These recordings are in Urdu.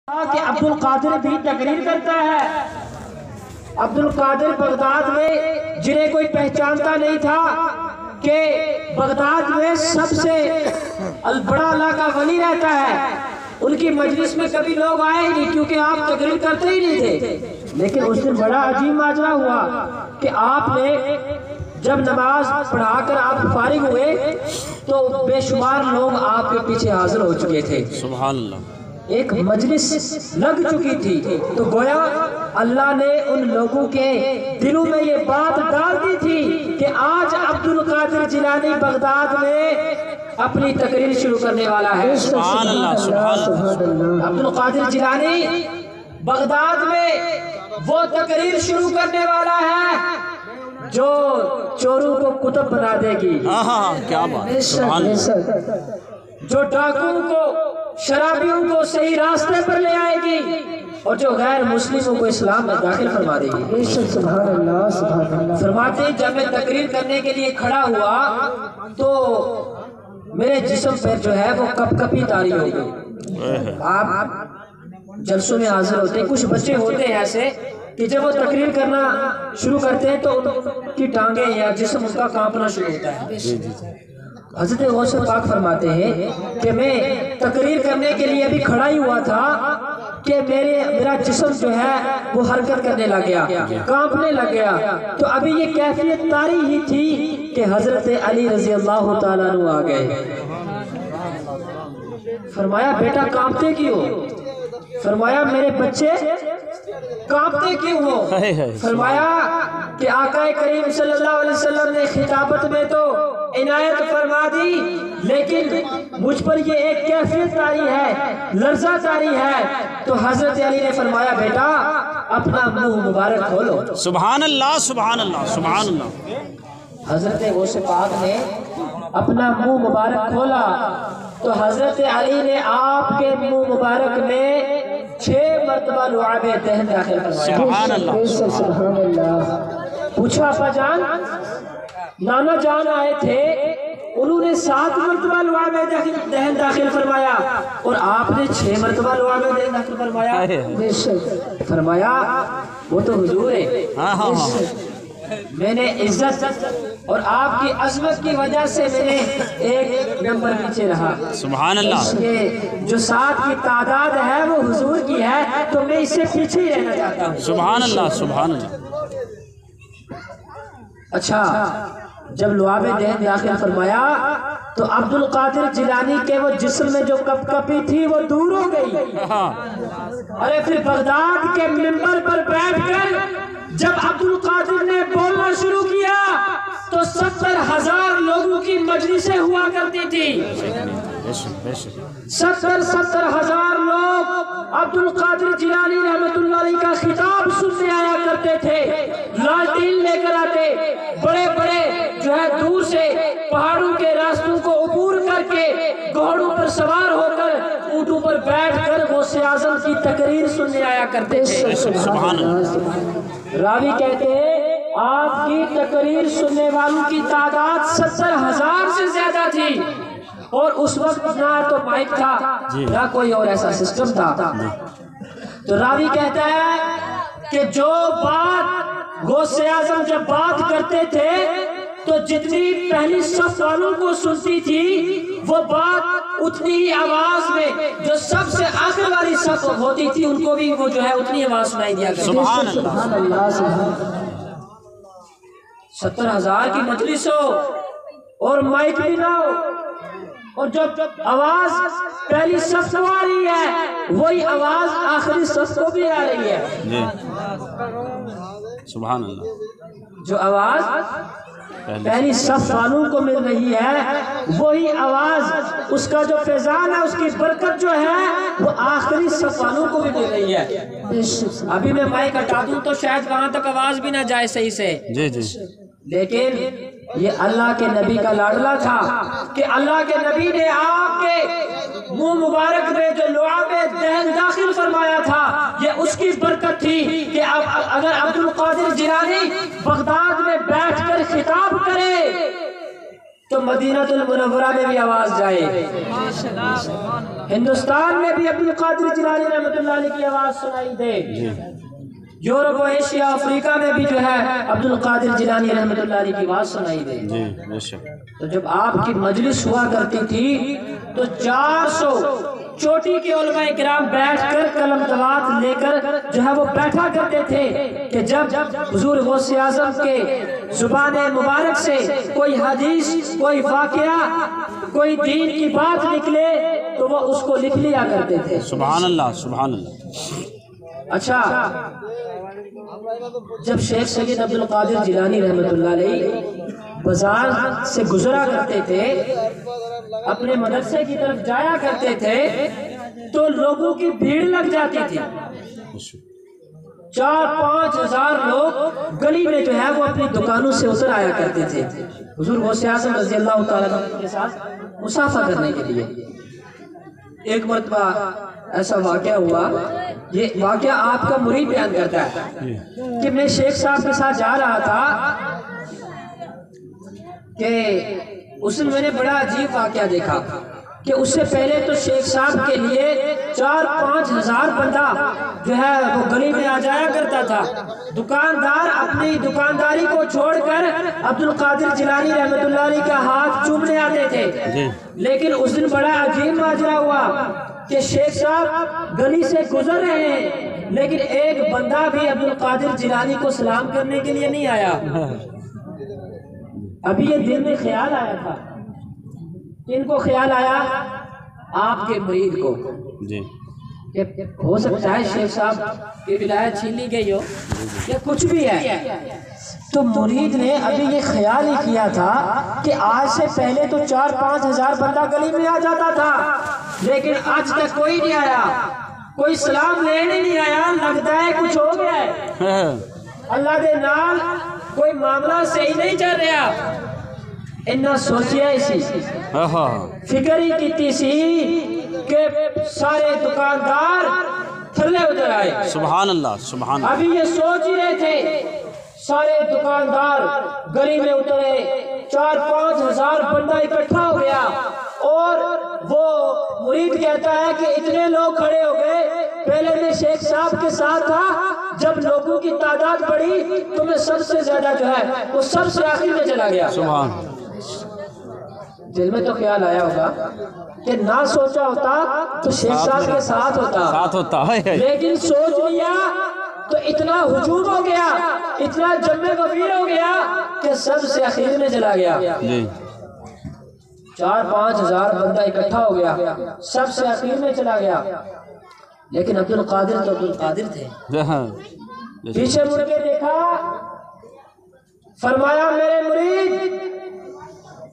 کہ عبد القادر بھی تقریر کرتا ہے۔ عبد القادر بغداد میں جنہیں کوئی پہچانتا نہیں تھا کہ بغداد میں سب سے بڑا اللہ کا ولی رہتا ہے، ان کی مجلس میں کبھی لوگ آئے نہیں کیونکہ آپ تقریر کرتے ہی نہیں تھے۔ لیکن اس دن بڑا عجیب ماجرا ہوا کہ آپ نے جب نماز پڑھا کر آپ فارغ ہوئے تو بے شمار لوگ آپ کے پیچھے حاضر ہو چکے تھے۔ سبحان اللہ، ایک مجلس لگ چکی تھی، تو گویا اللہ نے ان لوگوں کے دلوں میں یہ بات ڈال دی تھی کہ آج عبد القادر جیلانی بغداد میں اپنی تقریر شروع کرنے والا ہے۔ سبحان اللہ، سبحان اللہ۔ عبد القادر جیلانی بغداد میں وہ تقریر شروع کرنے والا ہے جو چوروں کو کتب بنا دے گی، کیا بات، سبحان اللہ، جو ڈاکوؤں کو شرابیوں کو صحیح راستے پر لے آئے گی اور جو غیر مسلموں کو اسلام میں داخل فرما دے گی۔ سبحان اللہ، سبحان اللہ۔ فرماتے ہیں جب میں تقریر کرنے کے لیے کھڑا ہوا تو میرے جسم پر جو ہے وہ کپ کپی طاری ہو گئی۔ آپ جلسوں میں حاضر ہوتے ہیں، کچھ بچے ہوتے ہیں ایسے کہ جب وہ تقریر کرنا شروع کرتے ہیں تو ان کی ٹانگیں یا جسم ان کا کانپنا شروع ہوتا ہے۔ حضرت غوث پاک فرماتے ہیں کہ میں تقریر کرنے کے لیے ابھی کھڑا ہی ہوا تھا کہ میرا جسم جو ہے وہ حرکت کرنے لگ گیا، کانپنے لگ گیا، تو ابھی یہ کیفیت طاری ہی تھی کہ حضرت علی رضی اللہ تعالیٰ عنہ آ گئے۔ فرمایا بیٹا کانپتے کیوں؟ فرمایا میرے بچے کانپتے کیوں ہو؟ فرمایا کہ آقا کریم صلی اللہ علیہ وسلم نے خطابت میں تو عنایت فرما دی، لیکن مجھ پر یہ ایک کیفیت طاری ہے، لرزہ طاری ہے۔ تو حضرت علی نے فرمایا بیٹا اپنا منہ مبارک کھولو۔ سبحان اللہ، سبحان اللہ، سبحان اللہ۔ حضرت غوث پاک نے اپنا منہ مبارک کھولا تو حضرت علی نے آپ کے منہ مبارک میں 6 مرتبہ لعاب دہن داخل فرمایا۔ سبحان اللہ، سبحان اللہ۔ پوچھا ابا جان، نانا جان آئے تھے، انہوں نے 7 مرتبہ لعاب دہن داخل فرمایا اور آپ نے 6 مرتبہ لعاب دہن داخل فرمایا۔ فرمایا وہ تو حضور ہے، میں نے عزت اور آپ کی عظمت کی وجہ سے میں نے 1 نمبر پیچھے رہا۔ سبحان اللہ، یہ جو 7 کی تعداد ہے وہ حضور کی ہے تو میں اس سے پیچھے ہی رہنا چاہتا ہوں۔ سبحان اللہ، سبحان اللہ۔ اچھا، جب لعاب دہن داخل فرمایا تو عبد القادر جیلانی کے وہ جسم میں جو کپ کپی تھی وہ دور ہو گئی۔ ارے پھر بغداد کے منبر پر بیٹھ کر جب عبد القادر نے بولنا شروع کیا تو 70,000 لوگوں کی مجلسیں ہوا کرتی تھی۔ 70,000 لوگ عبد القادر جیلانی رحمت اللہ علیہ کا خطاب سننے آیا کرتے تھے، لالٹین لے کر آتے، بڑے بڑے جو ہے دور سے پہاڑوں کے راستوں کو عبور کر کے گھوڑوں پر سوار ہو کر اونٹوں پر بیٹھ کر غوث اعظم کی تقریر سننے آیا کرتے تھے۔ سبحان اللہ۔ راوی کہتے ہیں آپ کی تقریر سننے والوں کی تعداد 70,000 سے زیادہ تھی، اور اس وقت نہ تو مائک تھا نہ کوئی اور ایسا سسٹم تھا۔ تو راوی کہتا ہے کہ جو بات غوث اعظم جب بات کرتے تھے تو جتنی پہلی صف والوں کو سنتی تھی وہ بات اتنی ہی آواز میں جو سب سے آخر والی صف ہوتی تھی ان کو بھی وہ جو ہے اتنی آواز سنائی دیا کرتی۔ سبحان اللہ، 70,000 کی مجلس ہو اور مائک بھی نہ ہو، اور جب آواز پہلی صف کو آ رہی ہے وہی آواز آخری صف کو بھی آ رہی ہے۔ سبحان اللہ، جو آواز پہلی صف والوں کو مل رہی ہے وہی آواز، اس کا جو فیضان ہے، اس کی برکت جو ہے وہ آخری صف والوں کو بھی مل رہی ہے۔ ابھی میں مائک ہٹا دوں تو شاید وہاں تک آواز بھی نہ جائے صحیح سے، لیکن یہ اللہ کے نبی کا لاڈلا تھا کہ اللہ کے نبی نے آپ کے منہ مبارک میں جو لعاب دہن داخل فرمایا تھا یہ اس کی برکت تھی کہ اگر عبد القادر جیلانی بغداد میں بیٹھ کر خطاب کرے تو تو مدینہ المنورہ میں بھی آواز جائے، ہندوستان میں بھی عبد القادر جیلانی رحمۃ اللہ علیہ کی آواز سنائی دے، یورپ و ایشیا افریقہ میں بھی جو ہے عبد القادر جیلانی رحمۃ اللہ علیہ کی آواز سنائی دے۔ تو جب آپ کی مجلس ہوا کرتی تھی تو 400 چوٹی کے علماء کرام بیٹھ کر قلم دوات لے کر جو ہے وہ بیٹھا کرتے تھے کہ جب حضور غوث اعظم کے زبان مبارک سے کوئی حدیث، کوئی واقعہ، کوئی دین کی بات نکلے تو وہ اس کو لکھ لیا کرتے تھے۔ سبحان اللہ، سبحان اللہ۔ اچھا، جب شیخ سید عبد القادر جیلانی رحمۃ اللہ علیہ بازار سے گزرا کرتے تھے، اپنے مدرسے کی طرف جایا کرتے تھے تو لوگوں کی بھیڑ لگ جاتی تھی۔ 4-5 ہزار لوگ گلی میں جو ہے وہ اپنی دکانوں سے اتر آیا کرتے تھے حضور غوث اعظم رضی اللہ تعالیٰ عنہ کے ساتھ مصافحہ کرنے کے لیے۔ ایک مرتبہ ایسا واقعہ ہوا، یہ واقعہ آپ کا مرید بیان کرتا ہے کہ میں شیخ صاحب کے ساتھ جا رہا تھا کہ اس میں نے بڑا عجیب واقعہ دیکھا کہ اس سے پہلے تو شیخ صاحب کے لیے 4-5 ہزار بندہ جو ہے وہ گلی میں آ جایا کرتا تھا، دکاندار اپنی دکانداری کو چھوڑ کر عبد القادر جیلانی رحمۃ اللہ علیہ کا ہاتھ چومنے آتے تھے۔ لیکن اس دن بڑا عجیب ماجرا ہوا کہ شیخ صاحب گلی سے گزر رہے ہیں لیکن ایک بندہ بھی عبد القادر جیلانی کو سلام کرنے کے لیے نہیں آیا۔ ابھی یہ دل میں خیال آیا تھا، ان کو خیال آیا آپ کے مرید کو کہ ہو سکتا ہے شیخ صاحب کی ولایت چھین لی گئی ہو یا کچھ بھی ہے۔ تو مرید نے ابھی یہ خیال ہی کیا تھا کہ آج سے پہلے تو 4-5 ہزار بندہ گلی میں آ جاتا تھا لیکن آج تک کوئی نہیں آیا، کوئی سلام لینے نہیں آیا، لگتا ہے کچھ ہو گیا ہے، اللہ دے نال کوئی معاملہ صحیح نہیں چل رہا۔ انہاں سوچیا اسی فکر ہی کیتی سی کہ سارے دکاندار تھلے اتر آئے۔ سبحان اللہ، سبحان اللہ۔ ابھی یہ سوچ ہی رہے تھے، سارے دکاندار گلی میں اترے، 4-5 ہزار بندہ اکٹھا ہو گیا اور وہ مرید کہتا ہے کہ اتنے لوگ کھڑے ہو گئے، پہلے میں شیخ صاحب کے ساتھ تھا، جب لوگوں کی تعداد بڑھی تو میں سب سے زیادہ جو ہے وہ سب سے آخر میں چلا گیا۔ سبحان دل میں تو خیال آیا ہوگا کہ نہ سوچا ہوتا تو شیخ صاحب کے ساتھ ہوتا، لیکن سوچ لیا تو اتنا ہجوم ہو گیا، اتنا جمع غفیر ہو گیا کہ سب سے آخر میں چلا گیا۔ 4-5 ہزار بندہ اکٹھا ہو گیا، سب سے آخر میں چلا گیا، لیکن عبد القادر تو عبد القادر تھے۔ پیچھے مڑ کے دیکھا، فرمایا میرے مرید،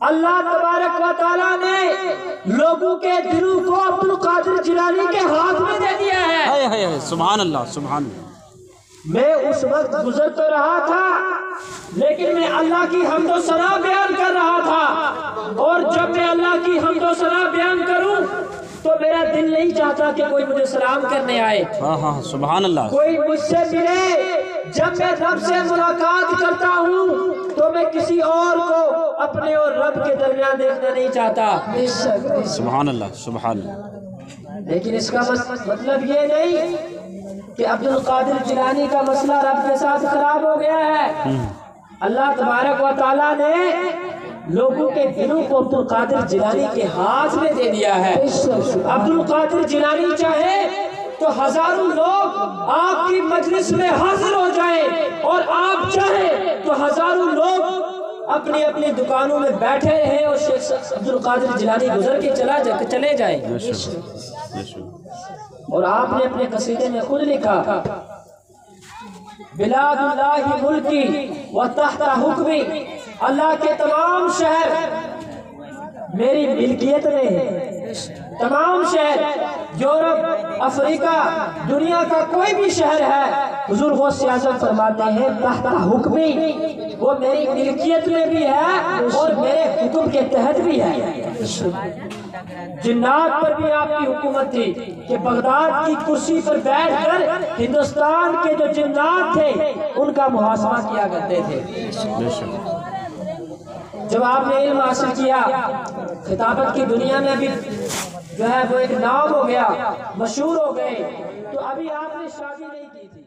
اللہ تبارک و تعالیٰ نے لوگوں کے دلوں کو عبد القادر جیلانی کے ہاتھ میں دے دیا ہے۔ سبحان اللہ، سبحان اللہ۔ میں اس وقت گزر تو رہا تھا لیکن میں اللہ کی حمد و ثنا بیان کر رہا تھا، اور جب میں اللہ کی حمد و ثنا بیان کروں تو میرا دل نہیں چاہتا کہ کوئی مجھے سلام کرنے آئے، سبحان اللہ، کوئی مجھ سے ملے۔ جب میں رب سے ملاقات کرتا ہوں تو میں کسی اور کو اپنے اور رب کے درمیان دیکھنا نہیں چاہتا۔ سبحان اللہ، سبحان اللہ۔ لیکن اس کا مطلب یہ نہیں کہ عبد القادر جیلانی کا مسئلہ رب کے ساتھ خراب ہو گیا ہے۔ اللہ تبارک و تعالیٰ نے لوگوں کے دلوں کو عبد القادر جیلانی کے ہاتھ میں دے دیا ہے۔ عبد القادر جیلانی چاہے تو ہزاروں لوگ آپ کی مجلس میں حاضر ہو جائیں، اور آپ چاہے تو ہزاروں لوگ اپنی اپنی دکانوں میں بیٹھے رہیں اور شیخ عبد القادر جیلانی گزر کے چلے جائیں۔ اور آپ نے اپنے قصیدے میں خود لکھا، بلاد اللہ ملکی و تحت حکمی، اللہ کے تمام شہر میری ملکیت میں ہیں۔ تمام شہر، یورپ، افریقہ، دنیا کا کوئی بھی شہر ہے، حضور غوث اعظم فرماتے ہیں تحت حکمی، وہ میری ملکیت میں بھی ہے اور میرے حکم کے تحت بھی ہے۔ جنات پر بھی آپ کی حکومت تھی کہ بغداد کی کرسی پر بیٹھ کر ہندوستان کے جو جنات تھے ان کا محاسبہ کیا کرتے تھے۔ جب آپ نے علم حاصل کیا، خطابت کی دنیا میں بھی جو ہے وہ ایک نام ہو گیا، مشہور ہو گئے، تو ابھی آپ نے شادی نہیں کی تھی۔